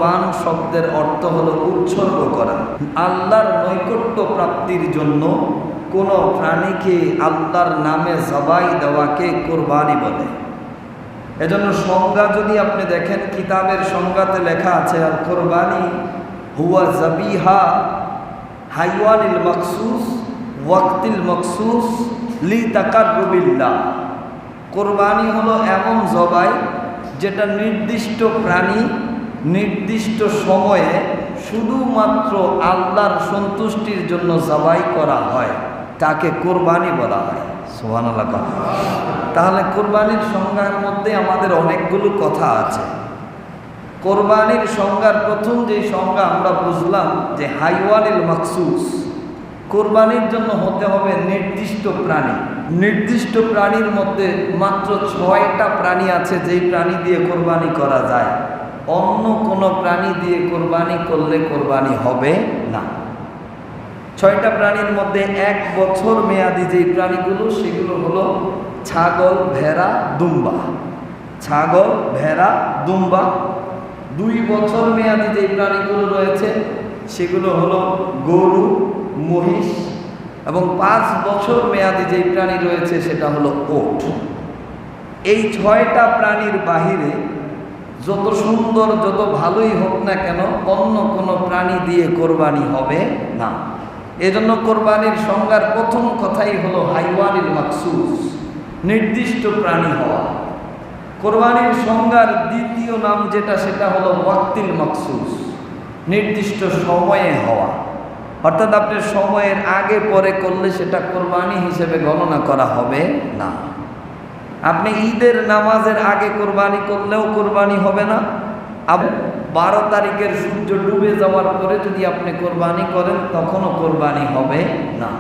কুরবান শব্দের অর্থ হলো উৎসর্গ করা। আল্লাহর নৈকট্য প্রাপ্তির জন্য কোনো প্রাণীকে আল্লাহর নামে জবাই দেওয়াকে কোরবানি বলে। এজন্য সংজ্ঞা যদি আপনি দেখেন, কিতাবের সংজ্ঞাতে লেখা আছে, আল কোরবানি হুয়া জাবিহা হাইওয়ানিল মখসুস ওয়াক্তিল মখসুস লি তাকাররুবিল্লাহ। কোরবানি হলো এমন জবাই যেটা নির্দিষ্ট প্রাণী নির্দিষ্ট সময়ে শুধুমাত্র আল্লাহর সন্তুষ্টির জন্য জবাই করা হয়, তাকে কোরবানি বলা হয়। সুবহানাল্লাহ। তাহলে কোরবানির সংজ্ঞার মধ্যে আমাদের অনেকগুলো কথা আছে। কোরবানির সংজ্ঞার প্রথম যে সংজ্ঞা আমরা বুঝলাম যে হাইওয়ানিল মখসুস, কোরবানির জন্য হতে হবে নির্দিষ্ট প্রাণী। নির্দিষ্ট প্রাণীর মধ্যে মাত্র 6টা প্রাণী আছে যেই প্রাণী দিয়ে কোরবানি করা যায়। অন্য কোনো প্রাণী দিয়ে কোরবানি করলে কোরবানি হবে না। 6টা প্রাণীর মধ্যে 1 বছর মেয়াদি যেই প্রাণীগুলো, সেগুলো হলো ছাগল, ভেড়া, দুম্বা। ছাগল, ভেড়া, দুম্বা। 2 বছর মেয়াদি যেই প্রাণীগুলো রয়েছে সেগুলো হলো গরু, মহিষ, এবং 5 বছর মেয়াদি যেই প্রাণী রয়েছে সেটা হলো ওট। এই 6টা প্রাণীর বাহিরে যত সুন্দর যত ভালোই হোক না কেন, অন্য কোনো প্রাণী দিয়ে কোরবানি হবে না। এজন্য কোরবানির সংজ্ঞার প্রথম কথাই হলো হাইওয়ানিল মখসুস, নির্দিষ্ট প্রাণী হওয়া। কোরবানির সংজ্ঞার দ্বিতীয় নাম যেটা, সেটা হলো ওয়াক্তিল মখসুস, নির্দিষ্ট সময়ে হওয়া। অর্থাৎ আপনি সময়ের আগে পরে করলে সেটা কোরবানি হিসেবে গণনা করা হবে না। আপনি ঈদের নামাজের আগে কোরবানি করলেও কোরবানি হবে না। 12 তারিখের সূর্য ডুবে যাওয়ার পরে যদি আপনি কোরবানি করেন তখনও কোরবানি হবে না।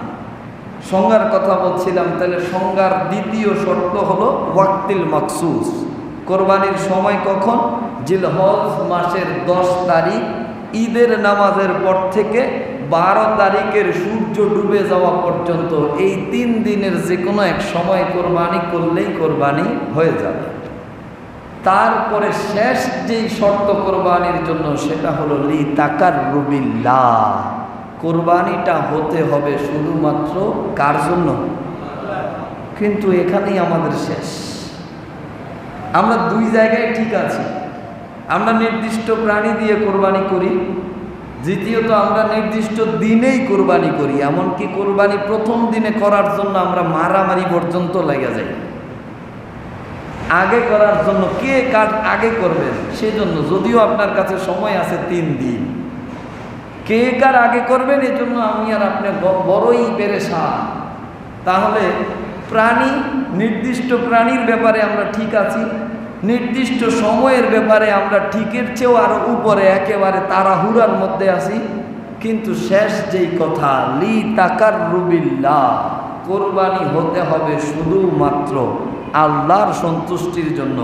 সংজ্ঞার কথা বলছিলাম, তাহলে সংজ্ঞার দ্বিতীয় শর্ত হলো ওয়াক্তিল মখসুস। কোরবানির সময় কখন? জিলহজ মাসের 10 তারিখ ঈদের নামাজের পর থেকে 12 তারিখের সূর্য ডুবে যাওয়া পর্যন্ত এই 3 দিনের যে কোনো এক সময় কোরবানি করলেই কোরবানি হয়ে যাবে। তারপরে শেষ যেই শর্ত কোরবানির জন্য, সেটা হলো লি তাকাররুবিল্লাহ। কোরবানিটা হতে হবে শুধুমাত্র কার জন্য? কিন্তু এখানেই আমাদের শেষ। আমরা 2 জায়গায় ঠিক আছি। আমরা নির্দিষ্ট প্রাণী দিয়ে কোরবানি করি, দ্বিতীয়ত আমরা নির্দিষ্ট দিনেই কোরবানি করি। এমনকি কোরবানি প্রথম দিনে করার জন্য আমরা মারামারি পর্যন্ত লেগে যাই। আগে করার জন্য কে কার আগে করবেন সেজন্য, যদিও আপনার কাছে সময় আছে 3 দিন, কে কার আগে করবেন এজন্য আমি আর আপনি বড়ই পেরেশান। তাহলে প্রাণী, নির্দিষ্ট প্রাণীর ব্যাপারে আমরা ঠিক আছি, নির্দিষ্ট সময়ের ব্যাপারে আমরা ঠিকের চেয়েও আরো উপরে, একেবারে তাড়াহুড়ার মধ্যে আছি। কিন্তু শেষ যেই কথা, লি তাকাররুবিল্লাহ, কোরবানি হতে হবে শুধুমাত্র আল্লাহর সন্তুষ্টির জন্য।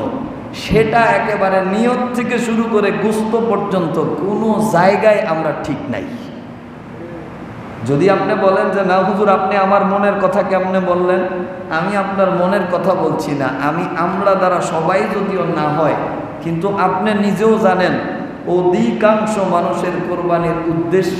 সেটা একেবারে নিয়ত থেকে শুরু করে গোশত পর্যন্ত কোনো জায়গায় আমরা ঠিক নাই। যদি আপনি বলেন যে না হুজুর, আপনি আমার মনের কথা কেমনে বললেন, আমি আপনার মনের কথা বলছি না। আমরা দ্বারা সবাই যদিও না হয়, কিন্তু আপনি নিজেও জানেন অধিকাংশ মানুষের কোরবানির উদ্দেশ্য